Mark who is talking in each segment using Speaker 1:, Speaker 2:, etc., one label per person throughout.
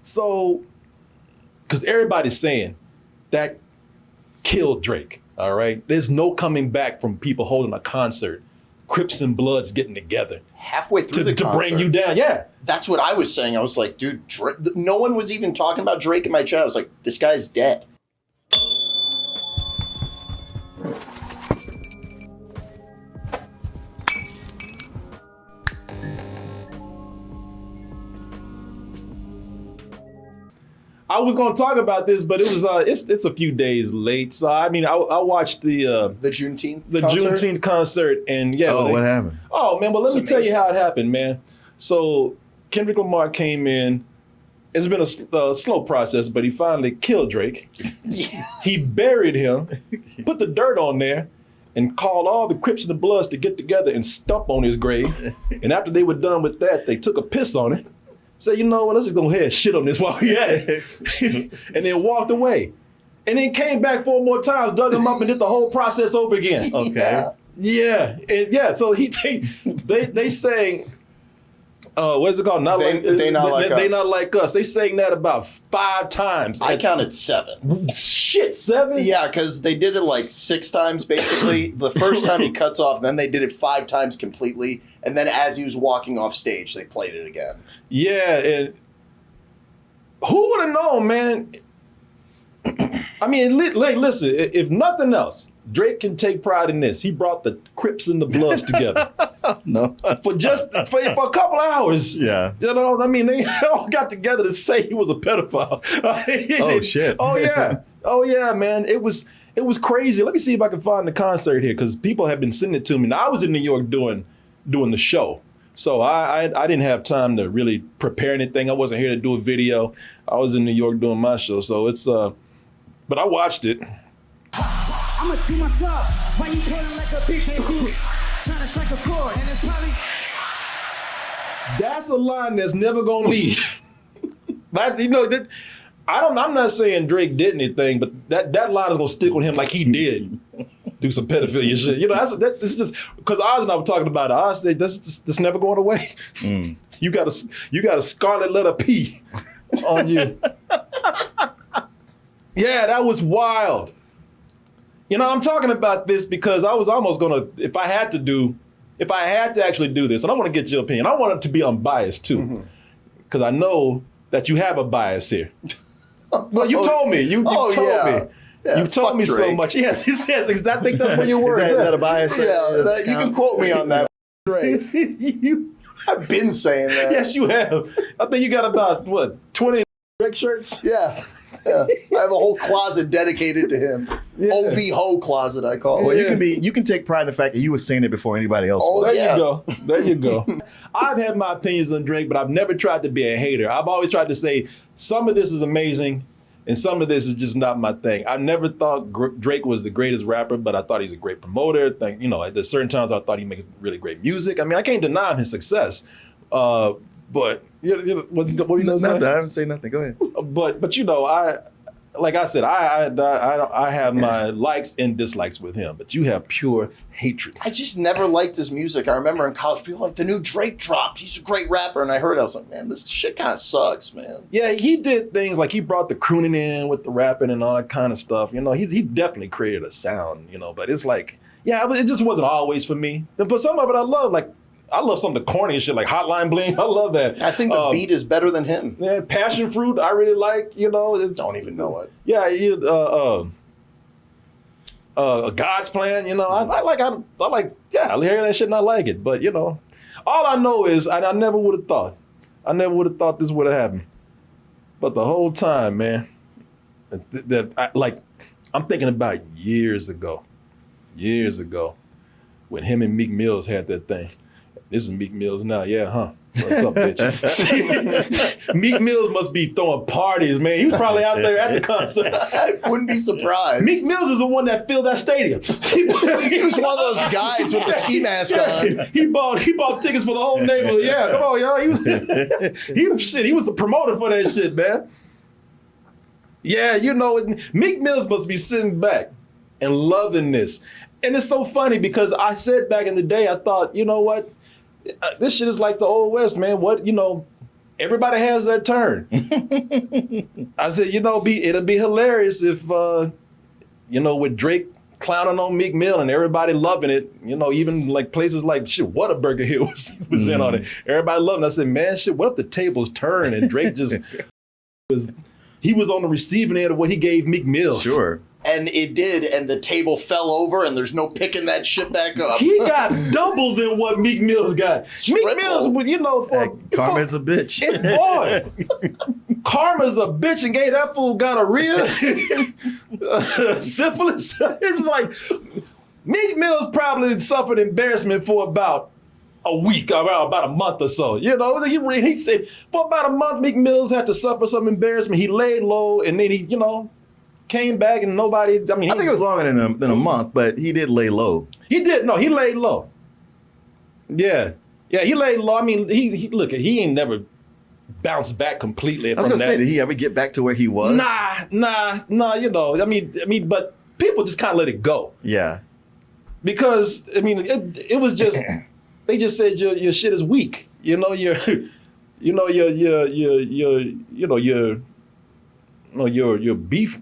Speaker 1: So, because everybody's saying that killed Drake, all right? There's no coming back from people holding a concert, Crips and Bloods getting together.
Speaker 2: Halfway through the concert.
Speaker 1: To bring you down, yeah.
Speaker 2: That's what I was saying. I was like, dude, no one was even talking about Drake in my chat. I was like, this guy's dead.
Speaker 1: I was going to talk about this, but it was it's a few days late. So I mean, I watched the
Speaker 2: Juneteenth
Speaker 1: Juneteenth concert, and yeah.
Speaker 3: Oh, what happened?
Speaker 1: Oh man, but let me tell you how it happened, man. So Kendrick Lamar came in. It's been a slow process, but he finally killed Drake.
Speaker 2: Yeah.
Speaker 1: He buried him, put the dirt on there, and called all the Crips and the Bloods to get together and stump on his grave. And after they were done with that, they took a piss on it. Said, you know what, let's just go ahead and shit on this while we at it. And then walked away. And then came back 4 more times, dug him up, and did the whole process over again.
Speaker 3: Okay.
Speaker 1: Yeah. And yeah, so they sang, what is it called?
Speaker 2: They Not Like Us.
Speaker 1: They sang that about 5 times.
Speaker 2: I counted 7.
Speaker 1: Shit, 7?
Speaker 2: Yeah, because they did it like 6 times, basically. The first time he cuts off, then they did it 5 times completely. And then as he was walking off stage, they played it again.
Speaker 1: Yeah, and who would have known, man? I mean, listen, if nothing else, Drake can take pride in this. He brought the Crips and the Bloods together.
Speaker 3: No.
Speaker 1: For a couple hours.
Speaker 3: Yeah.
Speaker 1: You know, I mean, they all got together to say he was a pedophile.
Speaker 3: Oh, shit.
Speaker 1: Oh, yeah. Oh, yeah, man. It was crazy. Let me see if I can find the concert here, because people have been sending it to me. Now, I was in New York doing the show. So I didn't have time to really prepare anything. I wasn't here to do a video. I was in New York doing my show. So it's, but I watched it.
Speaker 4: I'ma do myself. Why you pulling like a bitch? Ain't you trying to strike a chord? And it's probably.
Speaker 1: That's a line that's never gonna leave. I'm not saying Drake did anything, but that line is gonna stick with him like he did do some pedophilia shit. You know, that's just because Oz and I were talking about it. Oz said that's never going away. Mm. You got a scarlet letter P on you. Yeah, that was wild. You know, I'm talking about this because I was almost gonna, if I had to actually do this, and I want to get your opinion. I want it to be unbiased too, because I know that you have a bias here. Well, you told me. You told me.
Speaker 2: Yeah,
Speaker 1: You've told me so much. Yes, I think that's what your word
Speaker 3: is. That a bias?
Speaker 2: Yeah, you can quote me on that. Right. I've been saying that.
Speaker 1: Yes, you have. I think you got about, 20 Drake shirts?
Speaker 2: Yeah. I have a whole closet dedicated to him. Yeah. OV Ho closet, I call it.
Speaker 3: Well, you can take pride in the fact that you were saying it before anybody else was.
Speaker 1: There you go. I've had my opinions on Drake, but I've never tried to be a hater. I've always tried to say some of this is amazing and some of this is just not my thing. I never thought Drake was the greatest rapper, but I thought he's a great promoter. At certain times I thought he makes really great music. I mean, I can't deny his success. But what were you gonna say?
Speaker 3: Nothing. I haven't said nothing. Go ahead.
Speaker 1: But like I said, I have my likes and dislikes with him, but you have pure hatred.
Speaker 2: I just never liked his music. I remember in college, people were like, the new Drake dropped. He's a great rapper. And I was like, man, this shit kind of sucks, man.
Speaker 1: Yeah, he did things like he brought the crooning in with the rapping and all that kind of stuff. You know, he definitely created a sound, but it's like, yeah, it just wasn't always for me. But some of it I love, like, I love some of the corny shit like Hotline Bling. I love that.
Speaker 2: I think the beat is better than him.
Speaker 1: Yeah, Passion Fruit, I really like.
Speaker 2: Don't even know it.
Speaker 1: Yeah, God's Plan. I like. Yeah, I hear that shit and I like it. But all I know is I never would have thought. I never would have thought this would have happened. But the whole time, man, I'm thinking about years ago, when him and Meek Mills had that thing. This is Meek Mills now, yeah, huh? What's up, bitch? Meek Mills must be throwing parties, man. He was probably out there at the concert.
Speaker 2: I wouldn't be surprised.
Speaker 1: Meek Mills is the one that filled that stadium.
Speaker 2: He was one of those guys with the ski mask on.
Speaker 1: He bought tickets for the whole neighborhood. Yeah, come on, y'all. He was the promoter for that shit, man. Yeah, Meek Mills must be sitting back and loving this. And it's so funny because I said back in the day, I thought, you know what? This shit is like the Old West, man. everybody has their turn. I said, it'll be hilarious if, with Drake clowning on Meek Mill and everybody loving it, even like places like Whataburger Hill was in on it. Everybody loving it. I said, man, what if the tables turn and Drake just he was on the receiving end of what he gave Meek Mill.
Speaker 3: Sure.
Speaker 2: And it did, and the table fell over, and there's no picking that shit back up.
Speaker 1: He got double than what Meek Mill's got. Meek Mill's,
Speaker 3: Karma's a bitch.
Speaker 1: Boy, Karma's a bitch and gave that fool gonorrhea, syphilis. It's like Meek Mill's probably suffered embarrassment for about a week, about a month or so. He said for about a month, Meek Mill's had to suffer some embarrassment. He laid low, and then he, came back and nobody. I think
Speaker 3: it was longer than a month, but he did lay low.
Speaker 1: He did. No, he laid low. Yeah, he laid low. I mean, he ain't never bounced back completely.
Speaker 3: I was gonna say, did he ever get back to where he was?
Speaker 1: Nah. But people just kind of let it go.
Speaker 3: Yeah.
Speaker 1: Because it was just they just said your shit is weak. Your beef,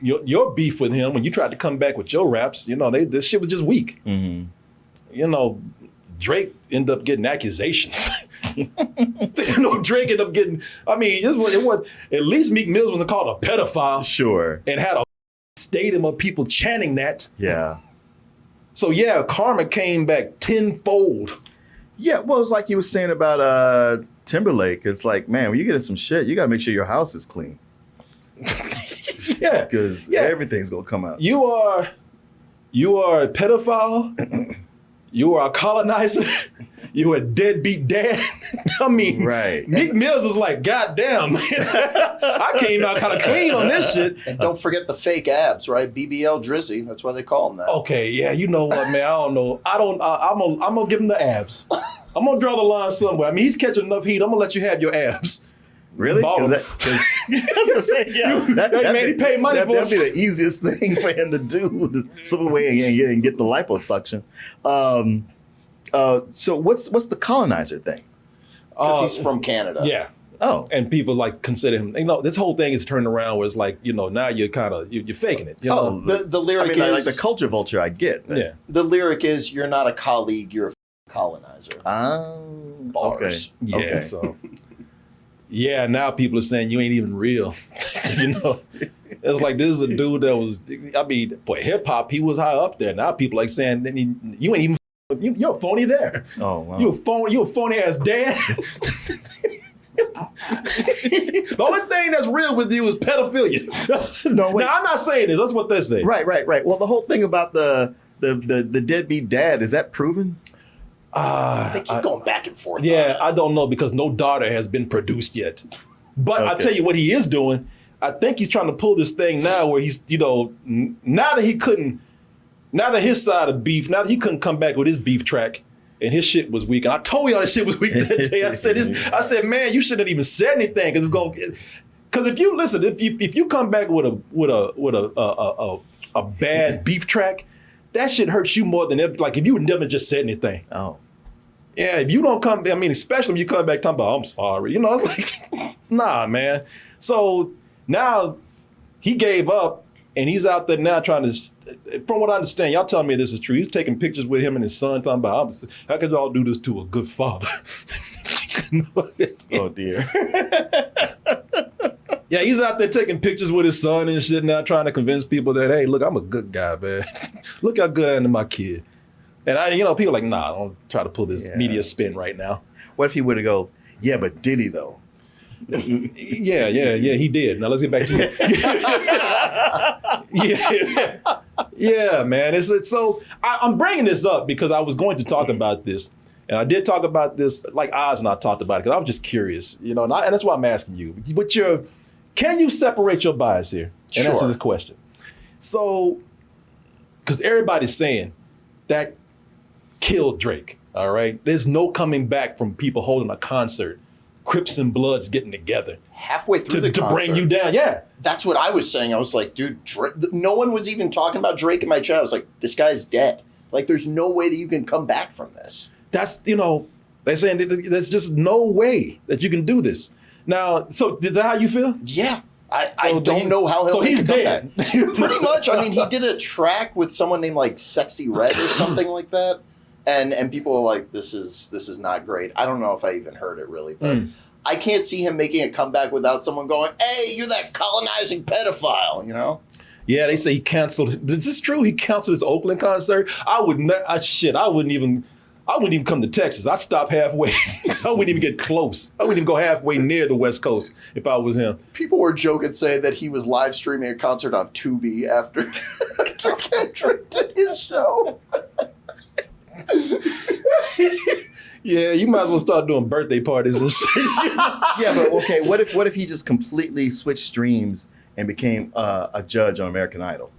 Speaker 1: your beef with him when you tried to come back with your raps, this shit was just weak.
Speaker 3: Mm-hmm.
Speaker 1: Drake ended up getting accusations. Drake ended up getting, at least Meek Mills was called a pedophile.
Speaker 3: Sure.
Speaker 1: And had a stadium of people chanting that.
Speaker 3: Yeah.
Speaker 1: So yeah, karma came back tenfold.
Speaker 3: Yeah, well, it's like you were saying about Timberlake. It's like, man, when you get in some shit, you got to make sure your house is clean.
Speaker 1: Yeah.
Speaker 3: Because everything's going to come out.
Speaker 1: You are a pedophile. You are a colonizer. You a deadbeat dad.
Speaker 3: Right.
Speaker 1: Meek Mills is like, goddamn, man. I came out kind of clean on this shit.
Speaker 2: And don't forget the fake abs, right? BBL Drizzy. That's why they call him that.
Speaker 1: Okay, yeah, you know what, man? I don't know. I'm gonna give him the abs. I'm gonna draw the line somewhere. He's catching enough heat. I'm gonna let you have your abs.
Speaker 3: Really? Because I was gonna say,
Speaker 1: he paid money for
Speaker 3: that'd be the easiest thing for him to do, to slip away and get the liposuction. So what's the colonizer thing?
Speaker 2: Because he's from Canada.
Speaker 1: Yeah.
Speaker 3: Oh.
Speaker 1: And people consider him. This whole thing is turned around where it's like, now you're kind of you're faking it.
Speaker 3: Oh,
Speaker 2: the lyric is
Speaker 3: like the culture vulture. I get.
Speaker 1: Yeah.
Speaker 2: The lyric is, "You're not a colleague, you're a colonizer."
Speaker 3: Oh.
Speaker 2: Bars.
Speaker 1: Yeah.
Speaker 3: Okay.
Speaker 1: So. Yeah, now people are saying you ain't even real. It's like this is a dude that was. For hip hop, he was high up there. Now people like saying you ain't even. You're a phony there.
Speaker 3: Oh wow.
Speaker 1: You a phony ass dad. The only thing that's real with you is pedophilia.
Speaker 3: No, wait.
Speaker 1: Now I'm not saying this. That's what they say.
Speaker 3: Right. Well, the whole thing about the deadbeat dad, is that proven?
Speaker 2: They keep going back and forth.
Speaker 1: Yeah, I don't know because no daughter has been produced yet. But I tell you what he is doing. I think he's trying to pull this thing now where he's, now that his side of beef, now that he couldn't come back with his beef track and his shit was weak. And I told y'all this shit was weak that day. I said, man, you shouldn't have even said anything because if you listen, if you come back with a bad beef track, that shit hurts you more than if you would never just said anything.
Speaker 3: Oh.
Speaker 1: Yeah, if you don't come, especially when you come back talking about, I'm sorry. It's like, nah, man. So now he gave up and he's out there now trying to, from what I understand, y'all telling me this is true. He's taking pictures with him and his son talking about, how could y'all do this to a good father?
Speaker 3: Oh, dear.
Speaker 1: Yeah, he's out there taking pictures with his son and shit now trying to convince people that, hey, look, I'm a good guy, man. Look how good I am to my kid. And people are like, nah, don't try to pull this media spin right now.
Speaker 3: What if he were to go, yeah, but did he though?
Speaker 1: Yeah, he did. Now let's get back to it. Yeah, man. So I'm bringing this up because I was going to talk about this. And I did talk about this, like Oz and I talked about it, because I was just curious, and that's why I'm asking you. Can you separate your bias here and answer this question? So, because everybody's saying that killed Drake, all right? There's no coming back from people holding a concert, Crips and Bloods getting together.
Speaker 2: Halfway through the concert.
Speaker 1: To bring you down, yeah.
Speaker 2: That's what I was saying. I was like, dude, no one was even talking about Drake in my chat. I was like, this guy's dead. Like, there's no way that you can come back from this.
Speaker 1: That's They're saying there's just no way that you can do this. Now, so is that how you feel?
Speaker 2: Yeah. I don't know how he'll
Speaker 1: he's
Speaker 2: make a comeback.
Speaker 1: dead.
Speaker 2: Pretty much. I mean, he did a track with someone named like Sexy Red or something like that. And people are like, this is not great. I don't know if I even heard it really, but I can't see him making a comeback without someone going, hey, you're that colonizing pedophile, you know?
Speaker 1: Yeah, they say he canceled. Is this true? He canceled his Oakland concert? I wouldn't even come to Texas. I'd stop halfway. I wouldn't even get close. I wouldn't even go halfway near the West Coast if I was him.
Speaker 2: People were joking saying that he was live streaming a concert on Tubi after Kendrick did his show.
Speaker 1: Yeah, you might as well start doing birthday parties and shit.
Speaker 3: Yeah, but okay, what if he just completely switched streams and became a judge on American Idol?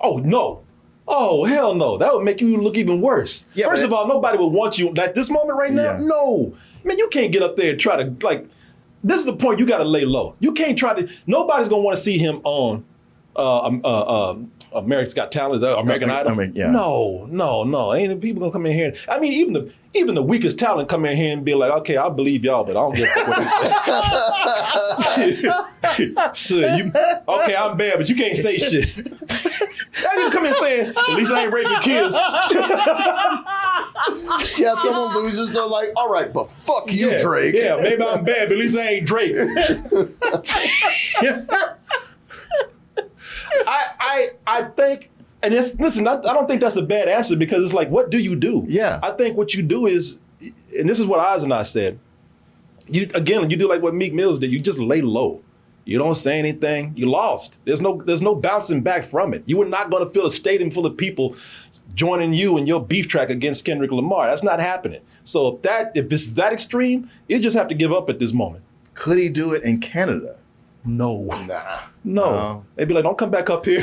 Speaker 1: Oh, no. Oh, hell no. That would make you look even worse.
Speaker 3: Yeah,
Speaker 1: First of all, nobody would want you at this moment right now.
Speaker 3: Yeah.
Speaker 1: No. Man, you can't get up there and try to, this is the point. You got to lay low. You can't try to, nobody's going to want to see him on America's Got Talent, American Idol.
Speaker 3: Yeah.
Speaker 1: No. Ain't people going to come in here. I mean, even the weakest talent come in here and be like, okay, I believe y'all, but I don't give a fuck what they say. Shit, okay, I'm bad, but you can't say shit. I didn't come in saying, at least I ain't raping kids.
Speaker 2: Yeah, if someone loses, they're like, all right, but fuck you, Drake.
Speaker 1: Yeah, maybe I'm bad, but at least I ain't Drake. I think, and listen, I don't think that's a bad answer because it's like, what do you do?
Speaker 3: Yeah.
Speaker 1: I think what you do is, and this is what Oz and I said, you do like what Meek Mills did. You just lay low. You don't say anything. You lost. There's no bouncing back from it. You are not going to fill a stadium full of people joining you in your beef track against Kendrick Lamar. That's not happening. So if it's that extreme, you just have to give up at this moment.
Speaker 3: Could he do it in Canada?
Speaker 1: No.
Speaker 2: Nah.
Speaker 1: No. They'd be like, don't come back up here.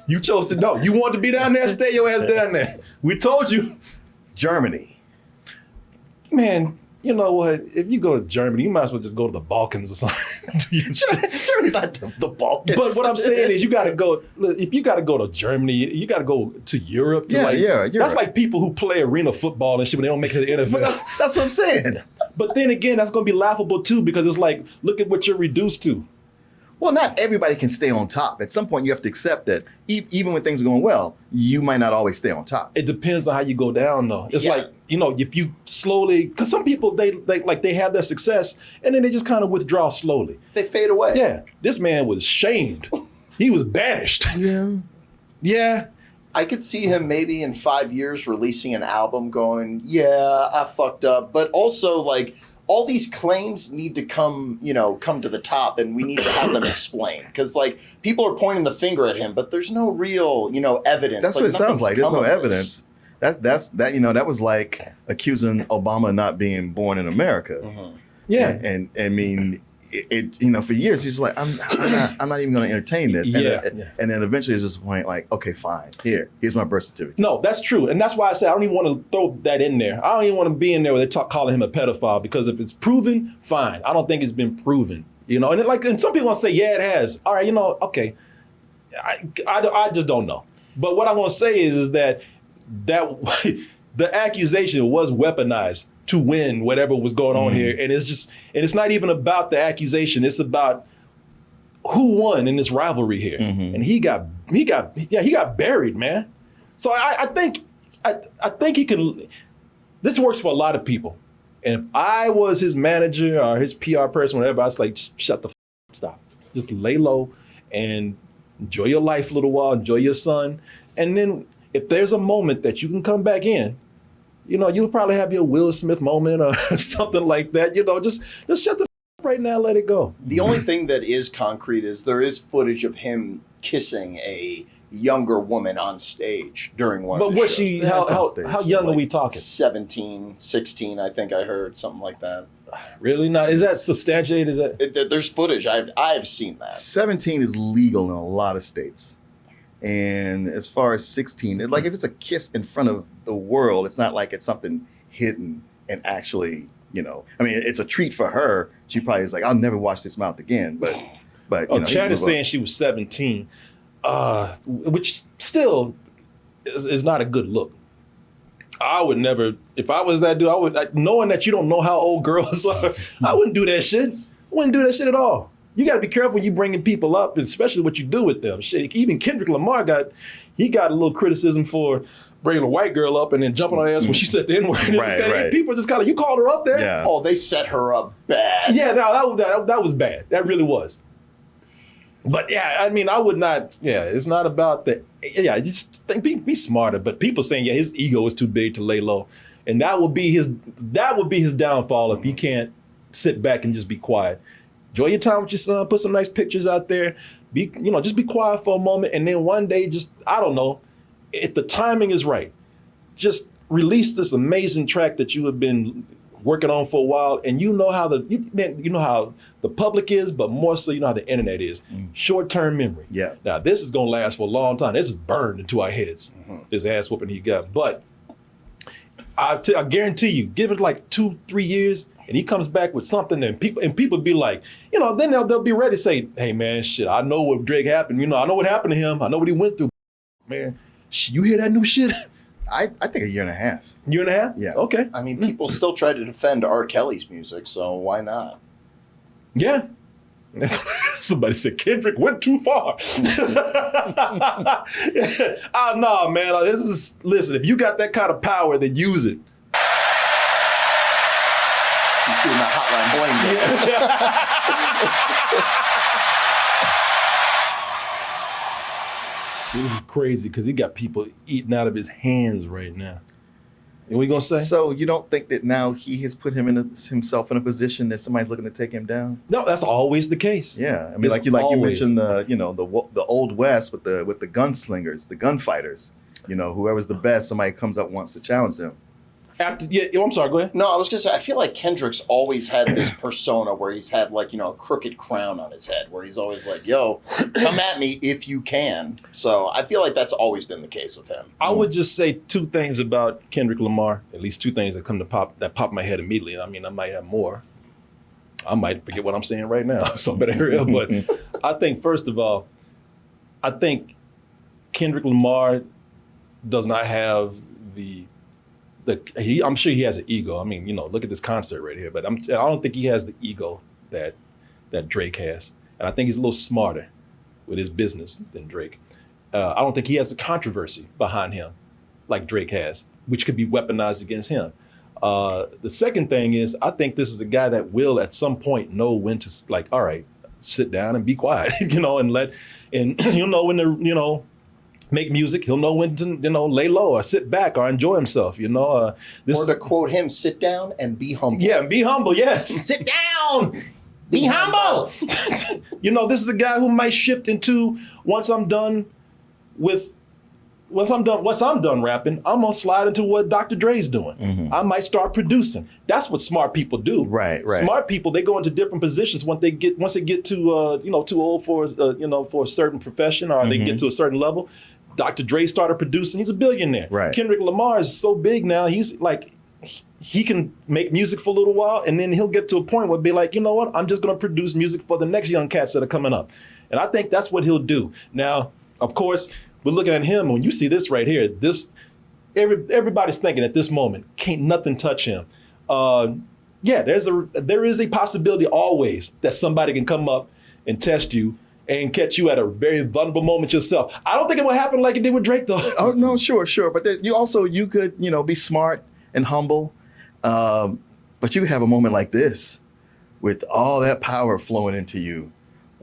Speaker 1: You chose to know. You wanted to be down there, stay your ass down there. We told you.
Speaker 3: Germany.
Speaker 1: Man, you know what? If you go to Germany, you might as well just go to the Balkans or something.
Speaker 3: Germany's not the Balkans.
Speaker 1: But what I'm saying is you got to go, if you got to go to Germany, you got to go to Europe.
Speaker 3: Europe.
Speaker 1: That's like people who play arena football and shit when they don't make it to the NFL.
Speaker 3: But that's what I'm saying.
Speaker 1: But then again, that's going to be laughable too because it's like, look at what you're reduced to.
Speaker 3: Well, not everybody can stay on top. At some point, you have to accept that even when things are going well, you might not always stay on top.
Speaker 1: It depends on how you go down, though. It's like, if you slowly, because some people, they have their success and then they just kind of withdraw slowly.
Speaker 2: They fade away.
Speaker 1: Yeah. This man was shamed. He was banished.
Speaker 3: Yeah.
Speaker 2: Yeah. I could see him maybe in 5 years releasing an album going, yeah, I fucked up. But also, like, all these claims need to come to the top, and we need to have them explained. Because, like, people are pointing the finger at him, but there's no real, evidence.
Speaker 3: That's
Speaker 2: like,
Speaker 3: what it sounds like. There's no
Speaker 2: this.
Speaker 3: evidence. That was like accusing Obama of not being born in America.
Speaker 2: Mm-hmm.
Speaker 1: Yeah.
Speaker 3: And I mean, for years he's like, I'm not even going to entertain this. And then eventually it's just point like, okay, fine. Here's my birth certificate.
Speaker 1: No, that's true. And that's why I say I don't even want to throw that in there. I don't even want to be in there where they calling him a pedophile because if it's proven, fine. I don't think it's been proven. And some people want to say, yeah, it has. All right, okay. I just don't know. But what I'm going to say is that the accusation was weaponized to win whatever was going on here. And it's not even about the accusation. It's about who won in this rivalry here. Mm-hmm. And he got buried, man. So I think he can, this works for a lot of people. And if I was his manager or his PR person, whatever, I was like, shut the stop. Just lay low and enjoy your life a little while, enjoy your son. And then if there's a moment that you can come back in, you'll probably have your Will Smith moment or something like that. Just shut the right now, let it go.
Speaker 2: The only thing that is concrete is there is footage of him kissing a younger woman on stage during one of the
Speaker 1: was
Speaker 2: shows.
Speaker 1: she, how young are we talking?
Speaker 2: 17, 16, I think I heard, something like that.
Speaker 1: Really? Now, is that substantiated?
Speaker 2: There's footage. I've seen that.
Speaker 3: 17 is legal in a lot of states. And as far as 16, if it's a kiss in front of the world, it's not like it's something hidden and actually, it's a treat for her. She probably is like, I'll never wash this mouth again. But
Speaker 1: Chad is saying she was 17, which still is not a good look. I would never, if I was that dude, knowing that you don't know how old girls are, I wouldn't do that shit. I wouldn't do that shit at all. You got to be careful when you bringing people up, especially what you do with them. Shit, even Kendrick Lamar got a little criticism for bringing a white girl up and then jumping on her ass when she said the N-word.
Speaker 3: Right.
Speaker 1: People just kind of, you called her up there?
Speaker 3: Yeah.
Speaker 2: Oh, they set her up bad.
Speaker 1: Yeah, no, that was bad. That really was. But yeah, I mean, I would not, it's not about the, just think, be smarter. But people saying, his ego is too big to lay low. And that would be his downfall if he can't sit back and just be quiet. Enjoy your time with your son, put some nice pictures out there. Just be quiet for a moment. And then one day, I don't know, if the timing is right, just release this amazing track that you have been working on for a while. And you know how the public is, but more so, you know how the internet is. Short-term memory. Yeah. Now, this is going to last for a long time. This is burned into our heads, this ass whooping he got. But I guarantee you, give it like 2-3 years, and he comes back with something, and people be like, then they'll be ready to say, hey man, shit, I know what Drake happened. I know what happened to him. I know what he went through. Man, you hear that new shit?
Speaker 3: I think a year and a half.
Speaker 1: Year and a half?
Speaker 3: Yeah.
Speaker 1: Okay.
Speaker 2: I mean, people still try to defend R. Kelly's music, so why not?
Speaker 1: Yeah. Somebody said Kendrick went too far. No, man. Listen, if you got that kind of power, then use it.
Speaker 2: She's doing that hotline bling.
Speaker 1: This is crazy because he got people eating out of his hands right now. And what you gonna say?
Speaker 3: So you don't think that now he has put himself in a position that somebody's looking to take him down?
Speaker 1: No, that's always the case.
Speaker 3: Yeah, I mean, like you mentioned the Old West with the gunslingers, the gunfighters. Whoever's the best, somebody comes up wants to challenge them.
Speaker 1: I'm sorry, go ahead.
Speaker 2: No, I was going to say, I feel like Kendrick's always had this persona where he's had a crooked crown on his head, where he's always like, yo, come at me if you can. So I feel like that's always been the case with him.
Speaker 1: I would just say two things about Kendrick Lamar, at least two things that pop in my head immediately. I mean, I might have more. I might forget what I'm saying right now, so I better hurry up. But I think, first of all, Kendrick Lamar does not have I'm sure he has an ego. I mean, look at this concert right here. But I don't think he has the ego that Drake has. And I think he's a little smarter with his business than Drake. I don't think he has the controversy behind him like Drake has, which could be weaponized against him. The second thing is, I think this is a guy that will at some point know when to all right, sit down and be quiet, and he'll know when to, make music. He'll know when to, lay low or sit back or enjoy himself,
Speaker 2: Or to quote him, sit down and be humble.
Speaker 1: Yeah, be humble, yes. Sit down, be humble. This is a guy who might shift into, once I'm done rapping, I'm gonna slide into what Dr. Dre's doing. Mm-hmm. I might start producing. That's what smart people do.
Speaker 3: Right.
Speaker 1: Smart people, they go into different positions once they get to too old for for a certain profession, or they get to a certain level. Dr. Dre started producing. He's a billionaire.
Speaker 3: Right.
Speaker 1: Kendrick Lamar is so big now. He's like, he can make music for a little while, and then he'll get to a point where it'll be like, you know what? I'm just gonna produce music for the next young cats that are coming up. And I think that's what he'll do. Now, of course, we're looking at him. When you see this right here, everybody's thinking at this moment, can't nothing touch him. There is a possibility always that somebody can come up and test you and catch you at a very vulnerable moment yourself. I don't think it will happen like it did with Drake, though.
Speaker 3: Oh no, sure. But you could be smart and humble, but you could have a moment like this with all that power flowing into you,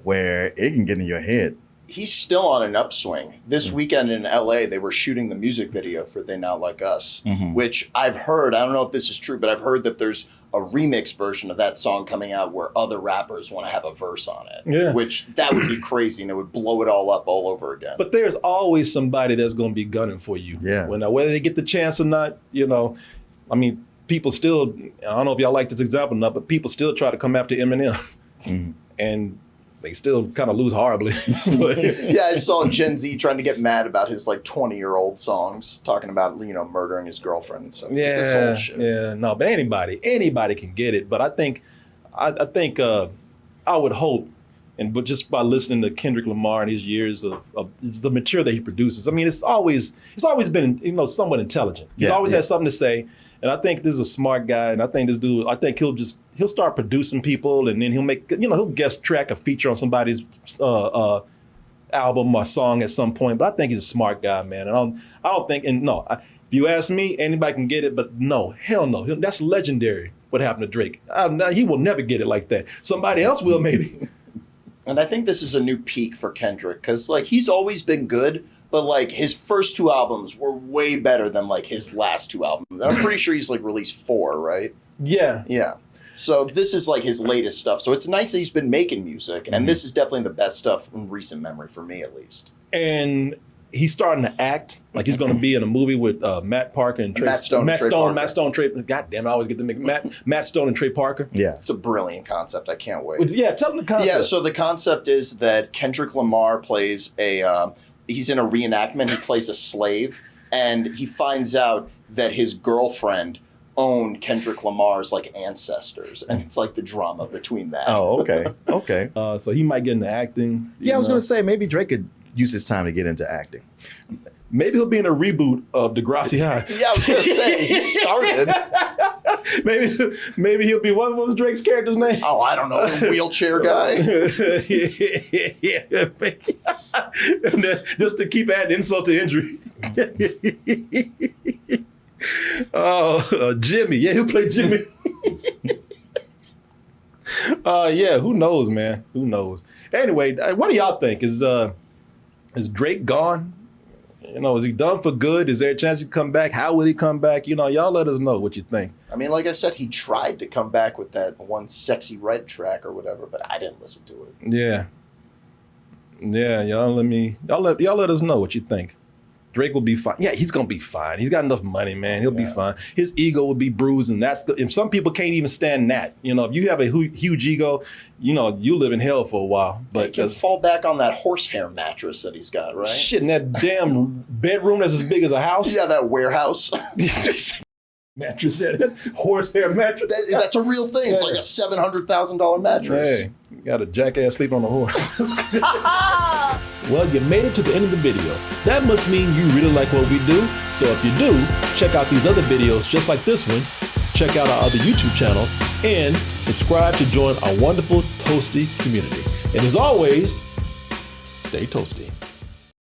Speaker 3: where it can get in your head.
Speaker 2: He's still on an upswing. This weekend in LA, they were shooting the music video for They Not Like Us, which I've heard, I don't know if this is true, but I've heard that there's a remix version of that song coming out where other rappers want to have a verse on it. Yeah. Which that would be crazy, and it would blow it all up all over again.
Speaker 1: But there's always somebody that's going to be gunning for you.
Speaker 3: Yeah.
Speaker 1: Whether they get the chance or not, I mean, people still, I don't know if y'all like this example or not, but people still try to come after Eminem. And they still kind of lose horribly.
Speaker 2: Yeah, I saw Gen Z trying to get mad about his 20-year-old songs, talking about murdering his girlfriend and stuff.
Speaker 1: Yeah,
Speaker 2: this whole shit.
Speaker 1: Yeah, no, but anybody can get it. But I think I would hope but just by listening to Kendrick Lamar and his years of the material that he produces, I mean, it's always been somewhat intelligent. He's always had something to say, and I think this is a smart guy, and I think this dude, he'll start producing people, and then he'll guest track a feature on somebody's album or song at some point. But I think he's a smart guy, man, and I don't think, if you ask me, anybody can get it, but no, hell no, that's legendary. What happened to Drake? He will never get it like that. Somebody else will, maybe.
Speaker 2: And I think this is a new peak for Kendrick because, like, he's always been good, but, like, his first 2 albums were way better than, like, his last 2 albums. I'm pretty sure he's, like, released 4, right?
Speaker 1: Yeah.
Speaker 2: Yeah. So this is, like, his latest stuff. So it's nice that he's been making music, and this is definitely the best stuff in recent memory for me, at least.
Speaker 1: And he's starting to act like he's going to be in a movie with Matt Parker and Trey.
Speaker 2: Matt Stone,
Speaker 1: Trey. God damn it, I always get to make Matt Stone and Trey Parker.
Speaker 3: Yeah,
Speaker 2: it's a brilliant concept. I can't wait.
Speaker 1: Yeah, tell them the concept.
Speaker 2: Yeah, so the concept is that Kendrick Lamar plays he's in a reenactment. He plays a slave, and he finds out that his girlfriend owned Kendrick Lamar's like ancestors, and it's like the drama between that.
Speaker 3: Oh, okay, okay.
Speaker 1: So he might get into acting.
Speaker 3: Yeah, I was going to say maybe Drake could use his time to get into acting.
Speaker 1: Maybe he'll be in a reboot of Degrassi High.
Speaker 2: Yeah, I was going to say, he started.
Speaker 1: maybe he'll be, what was Drake's character's name?
Speaker 2: Oh, I don't know, the wheelchair guy.
Speaker 1: Yeah. Just to keep adding insult to injury. Jimmy. Yeah, he'll play Jimmy. Yeah, who knows, man? Who knows? Anyway, what do y'all think? Is Drake gone? Is he done for good? Is there a chance he come back? How will he come back? Y'all let us know what you think. I
Speaker 2: mean, like I said, he tried to come back with that one Sexy Red track or whatever, but I didn't listen to it.
Speaker 1: Yeah. Yeah, y'all let us know what you think. Drake will be fine. Yeah, he's gonna be fine. He's got enough money, man. He'll be fine. His ego will be bruised, and if some people can't even stand that. If you have a huge ego, you live in hell for a while. But
Speaker 2: he can fall back on that horsehair mattress that he's got, right?
Speaker 1: Shit, in that damn bedroom that's as big as a house.
Speaker 2: Yeah, that warehouse.
Speaker 1: Mattress, horsehair mattress.
Speaker 2: That's a real thing. It's like a $700,000 mattress.
Speaker 1: Hey, you got a jackass sleeping on a horse. Well, you made it to the end of the video. That must mean you really like what we do. So if you do, check out these other videos just like this one. Check out our other YouTube channels and subscribe to join our wonderful Toasty community. And as always, stay toasty.